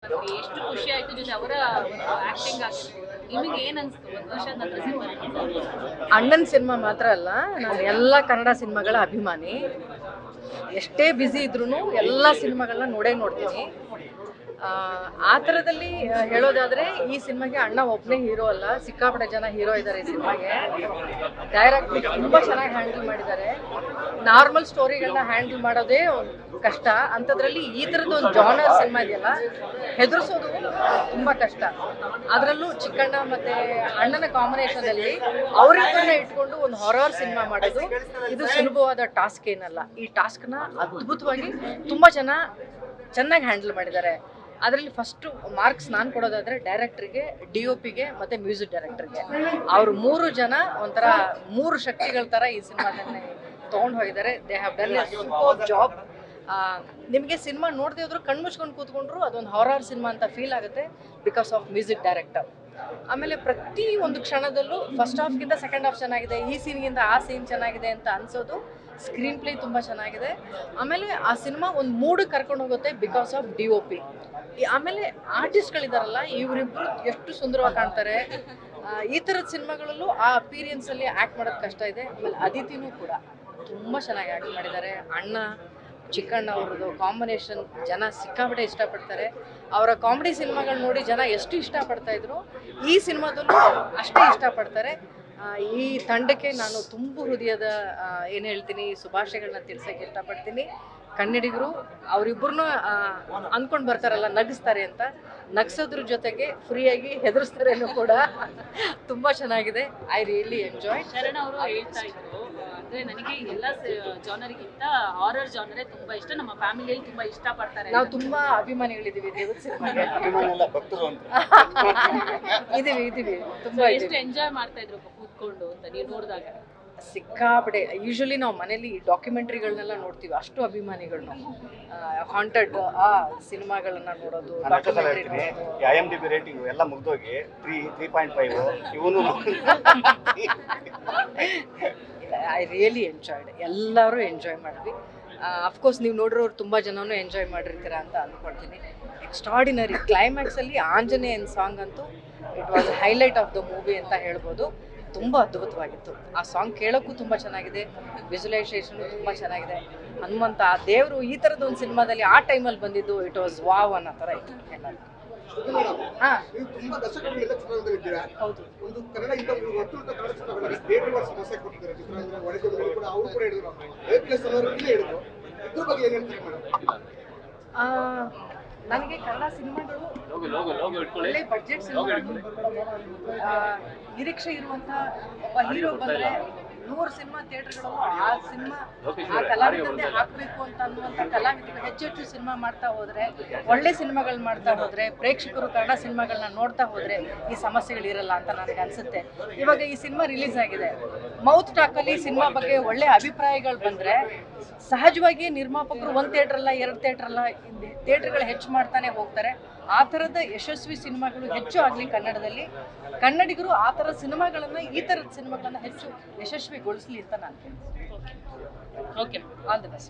ನನಗೆ ಎಷ್ಟು ಖುಷಿ ಆಯ್ತು ಜೊತೆ ಅವರ ಆಕ್ಟಿಂಗ್ ಆಗಿರ್ಬೋದು. ನಿಮಗೆ ಏನ್ ಅನ್ಸ್ತು ಒಂದು ವರ್ಷದ ನಂತರ ಸಿನಿಮಾ? ಅಣ್ಣನ ಸಿನಿಮಾ ಮಾತ್ರ ಅಲ್ಲ, ನಾನು ಎಲ್ಲ ಕನ್ನಡ ಸಿನಿಮಾಗಳ ಅಭಿಮಾನಿ. ಎಷ್ಟೇ ಬ್ಯುಸಿ ಇದ್ರೂ ಎಲ್ಲ ಸಿನಿಮಾಗಳನ್ನ ನೋಡ್ತೀನಿ. ಆ ಥರದಲ್ಲಿ ಹೇಳೋದಾದರೆ ಈ ಸಿನಿಮಾಗೆ ಅಣ್ಣ ಒಬ್ಬನೇ ಹೀರೋ ಅಲ್ಲ, ಸಿಕ್ಕಾಪಟ್ಟೆ ಜನ ಹೀರೋ ಇದ್ದಾರೆ ಈ ಸಿನಿಮಾಗೆ. ಡೈರೆಕ್ಟ್ ತುಂಬ ಚೆನ್ನಾಗಿ ಹ್ಯಾಂಡಲ್ ಮಾಡಿದ್ದಾರೆ. ನಾರ್ಮಲ್ ಸ್ಟೋರಿಗಳನ್ನ ಹ್ಯಾಂಡಲ್ ಮಾಡೋದೇ ಕಷ್ಟ, ಅಂಥದ್ರಲ್ಲಿ ಈ ಥರದ್ದು ಒಂದು ಜಾನರ್ ಸಿನಿಮಾ ಇದೆಯಲ್ಲ, ಹೆದರ್ಸೋದು ತುಂಬ ಕಷ್ಟ. ಅದರಲ್ಲೂ ಚಿಕ್ಕಣ್ಣ ಮತ್ತು ಅಣ್ಣನ ಕಾಂಬಿನೇಷನಲ್ಲಿ ಅವರಿಬ್ಬರನ್ನ ಇಟ್ಕೊಂಡು ಒಂದು ಹಾರರ್ ಸಿನಿಮಾ ಮಾಡೋದು ಇದು ಸುಲಭವಾದ ಟಾಸ್ಕ್ ಏನಲ್ಲ. ಈ ಟಾಸ್ಕ್ನ ಅದ್ಭುತವಾಗಿ ತುಂಬ ಚೆನ್ನಾಗಿ ಹ್ಯಾಂಡಲ್ ಮಾಡಿದ್ದಾರೆ. ಅದರಲ್ಲಿ ಫಸ್ಟು ಮಾರ್ಕ್ಸ್ ನಾನು ಕೊಡೋದಾದರೆ ಡೈರೆಕ್ಟ್ರಿಗೆ, DOPಗೆ ಮತ್ತು ಮ್ಯೂಸಿಕ್ ಡೈರೆಕ್ಟರ್ಗೆ. ಅವರು 3 ಜನ ಒಂಥರ 3 ಶಕ್ತಿಗಳ ಥರ ಈ ಸಿನಿಮಾದನ್ನೇ ತೊಗೊಂಡು ಹೋಗಿದ್ದಾರೆ. They have done A super job. ನಿಮಗೆ ಸಿನಿಮಾ ನೋಡದೆ ಹೋದ್ರು ಕಣ್ಮುಚ್ಕೊಂಡು ಕೂತ್ಕೊಂಡ್ರು ಅದೊಂದು ಹಾರರ್ ಸಿನಿಮಾ ಅಂತ ಫೀಲ್ ಆಗುತ್ತೆ ಬಿಕಾಸ್ ಆಫ್ ಮ್ಯೂಸಿಕ್ ಡೈರೆಕ್ಟರ್. ಆಮೇಲೆ ಪ್ರತಿ ಒಂದು ಕ್ಷಣದಲ್ಲೂ ಫಸ್ಟ್ ಹಾಫ್ಗಿಂತ ಸೆಕೆಂಡ್ ಹಾಫ್ ಚೆನ್ನಾಗಿದೆ, ಈ ಸೀನ್ಗಿಂತ ಆ ಸೀನ್ ಚೆನ್ನಾಗಿದೆ ಅಂತ ಅನ್ಸೋದು. ಸ್ಕ್ರೀನ್ ಪ್ಲೇ ತುಂಬ ಚೆನ್ನಾಗಿದೆ. ಆಮೇಲೆ ಆ ಸಿನಿಮಾ ಒಂದು ಮೂಡಿಗೆ ಕರ್ಕೊಂಡು ಹೋಗುತ್ತೆ ಬಿಕಾಸ್ ಆಫ್ DOP. ಆಮೇಲೆ ಆರ್ಟಿಸ್ಟ್ಗಳಿದಾರಲ್ಲ, ಇವರಿಬ್ಬರು ಎಷ್ಟು ಸುಂದರವಾಗಿ ಕಾಣ್ತಾರೆ. ಈ ಥರದ ಸಿನಿಮಾಗಳಲ್ಲೂ ಆ ಅಪೀರಿಯನ್ಸಲ್ಲಿ ಆ್ಯಕ್ಟ್ ಮಾಡೋದು ಕಷ್ಟ ಇದೆ. ಆಮೇಲೆ ಅದಿತಿನೂ ಕೂಡ ತುಂಬ ಚೆನ್ನಾಗಿ ಆ್ಯಕ್ಟ್ ಮಾಡಿದ್ದಾರೆ. ಅಣ್ಣ ಚಿಕ್ಕಣ್ಣ ಅವ್ರದ್ದು ಕಾಂಬಿನೇಷನ್ ಜನ ಸಿಕ್ಕಾಪಟ್ಟೆ ಇಷ್ಟಪಡ್ತಾರೆ. ಅವರ ಕಾಮಿಡಿ ಸಿನಿಮಾಗಳು ನೋಡಿ ಜನ ಎಷ್ಟು ಇಷ್ಟಪಡ್ತಾಯಿದ್ರು, ಈ ಸಿನಿಮಾದಲ್ಲೂ ಅಷ್ಟೇ ಇಷ್ಟಪಡ್ತಾರೆ. ಈ ತಂಡಕ್ಕೆ ನಾನು ತುಂಬ ಹೃದಯದ ಏನು ಹೇಳ್ತೀನಿ ಶುಭಾಶಯಗಳನ್ನ ತಿಳಿಸೋಕ್ಕೆ ಇಷ್ಟಪಡ್ತೀನಿ. ಕನ್ನಡಿಗರು ಅವರಿಬ್ಬರನ್ನೂ ಅಂದ್ಕೊಂಡು ಬರ್ತಾರಲ್ಲ ನಗಿಸ್ತಾರೆ ಅಂತ, ನಗಿಸೋದ್ರ ಜೊತೆಗೆ ಫ್ರೀಯಾಗಿ ಹೆದರ್ಸ್ತಾರೇನೂ ಕೂಡ. ತುಂಬ ಚೆನ್ನಾಗಿದೆ. I really enjoy. ಶರಣ ಅವರು ಹೇಳ್ತಾ ಇದ್ರು, ಅಂದ್ರೆ ನನಗೆ ಎಲ್ಲ ಜಾನರಿಗಿಂತ ಹಾರರ್ ಜಾನರೇ ತುಂಬಾ ಇಷ್ಟ, ನಮ್ಮ ಫ್ಯಾಮಿಲಿಯಲ್ಲಿ ತುಂಬಾ ಇಷ್ಟಪಡ್ತಾರೆ. ನಾವು ತುಂಬಾ ಅಭಿಮಾನಿಗಳಿದ್ದೀವಿ ದೇವರ ಸಿನಿಮಾಗೆ. ಇದೀವಿ ತುಂಬಾ. ಎಷ್ಟು ಎಂಜಾಯ್ ಮಾಡ್ತಾ ಇದ್ರು ಕೂತ್ಕೊಂಡು ಅಂತ ನೀವು ನೋಡಿದಾಗ? ಸಿಕ್ಕಾಪಟ್ಟೆ. ಯೂಶಲಿ ನಾವು ಮನೇಲಿ ಡಾಕ್ಯುಮೆಂಟ್ರಿಗಳನ್ನೆಲ್ಲ ನೋಡ್ತೀವಿ, ಅಷ್ಟು ಅಭಿಮಾನಿಗಳು ನಾವು. ಹಾಂಟೆಡ್ ಆ ಸಿನಿಮಾಗಳನ್ನ ನೋಡೋದು, ಡಾಕ್ಯುಮೆಂಟ್ರಿ ನೋಡೋದು. IMDb ರೇಟಿಂಗ್ ಎಲ್ಲ ಮುಗ್ದೋಗಿ 3.5 ಇವನು. I really enjoyed. ಎಲ್ಲರೂ ಎಂಜಾಯ್ ಮಾಡಿದ್ವಿ. ಅಫ್ಕೋರ್ಸ್ ನೀವು ನೋಡಿರೋರು ತುಂಬ ಜನನೂ ಎಂಜಾಯ್ ಮಾಡಿರ್ತೀರ ಅಂತ ಅಂದ್ಕೊಳ್ತೀನಿ. ಎಕ್ಸ್ಟ್ರಾಡಿನರಿ ಕ್ಲೈಮ್ಯಾಕ್ಸಲ್ಲಿ ಆಂಜನೇಯನ್ ಸಾಂಗ್ ಅಂತೂ it was highlight of the movie ಅಂತ ಹೇಳ್ಬೋದು. ತುಂಬ ಅದ್ಭುತವಾಗಿತ್ತು. ಆ ಸಾಂಗ್ ಕೇಳೋಕ್ಕೂ ತುಂಬ ಚೆನ್ನಾಗಿದೆ, ವಿಜುವಲೈಸೇಷನು ತುಂಬ ಚೆನ್ನಾಗಿದೆ. ಹನುಮಂತ ಆ ದೇವರು ಈ ಥರದ್ದು ಒಂದು ಸಿನಿಮಾದಲ್ಲಿ ಆ ಟೈಮಲ್ಲಿ ಬಂದಿದ್ದು ಇಟ್ ವಾಸ್ ವಾವ್ ಅನ್ನೋ ಥರ ಇತ್ತು ಎಲ್ಲರೂ. ತುಂಬಾ ದಶಕಗಳಿಂದ ಚಿತ್ರರಂಗದಲ್ಲಿದ್ದೀರಾ. ಹೌದು. ಒಂದು ಕನ್ನಡ ಒತ್ತುಂಟ ಕನ್ನಡ ಚಿತ್ರಗಳಿಗೆ ಥಿಯೇಟರ್ ಸಮಸ್ಯೆ ಕೊಟ್ಟಿದ್ದಾರೆ. ಚಿತ್ರರಂಗದ ಒಳಗೊಂಡು ಕೂಡ ಅವರು ಕೂಡ ಹೇಳಿದ್ರು, A+ ಅನ್ನೋರು ಇಲ್ಲೇ ಹೇಳಿದ್ರು. ಇದ್ರ ಬಗ್ಗೆ ಏನು ಹೇಳ್ತೀರಿ ಮೇಡಮ್? ನನಗೆ ಕನ್ನಡ ಸಿನಿಮಾಗಳು ಒಳ್ಳೆ ಬಡ್ಜೆಟ್ ಸಿನಿಮಾಗಳು, ನಿರೀಕ್ಷೆ ಇರುವಂಥ ಒಬ್ಬ ಹೀರೋ ಬಂದರೆ 100 ಸಿನಿಮಾ ಥಿಯೇಟರ್ಗಳು ಆ ಸಿನಿಮಾ ಆ ಕಲಾವಿದಂತೆ ಹಾಕಬೇಕು ಅಂತ ಅನ್ನುವಂಥ ಕಲಾವಿದರು ಹೆಚ್ಚು ಸಿನಿಮಾ ಮಾಡ್ತಾ ಹೋದರೆ, ಒಳ್ಳೆ ಸಿನಿಮಾಗಳು ಮಾಡ್ತಾ ಹೋದರೆ, ಪ್ರೇಕ್ಷಕರು ಕನ್ನಡ ಸಿನಿಮಾಗಳನ್ನ ನೋಡ್ತಾ ಹೋದರೆ ಈ ಸಮಸ್ಯೆಗಳಿರಲ್ಲ ಅಂತ ನನಗೆ ಅನಿಸುತ್ತೆ. ಇವಾಗ ಈ ಸಿನಿಮಾ ರಿಲೀಸ್ ಆಗಿದೆ, ಮೌತ್ ಟಾಕಲ್ಲಿ ಸಿನಿಮಾ ಬಗ್ಗೆ ಒಳ್ಳೆ ಅಭಿಪ್ರಾಯಗಳು ಬಂದರೆ ಸಹಜವಾಗಿ ನಿರ್ಮಾಪಕರು 1 ಥಿಯೇಟರ್ ಅಲ್ಲ 2 ಥಿಯೇಟರ್ ಅಲ್ಲ ಥಿಯೇಟರ್ಗಳು ಹೆಚ್ಚು ಮಾಡ್ತಾನೆ ಹೋಗ್ತಾರೆ. ಆ ಥರದ ಯಶಸ್ವಿ ಸಿನಿಮಾಗಳು ಹೆಚ್ಚು ಆಗಲಿ ಕನ್ನಡದಲ್ಲಿ. ಕನ್ನಡಿಗರು ಆ ಥರದ ಸಿನಿಮಾಗಳನ್ನು, ಈ ಥರದ ಸಿನಿಮಾಗಳನ್ನು ಹೆಚ್ಚು ಯಶಸ್ವಿಗೊಳಿಸಲಿ ಅಂತ ನಾನು ಹೇಳ್ತೀನಿ. Okay, all the best.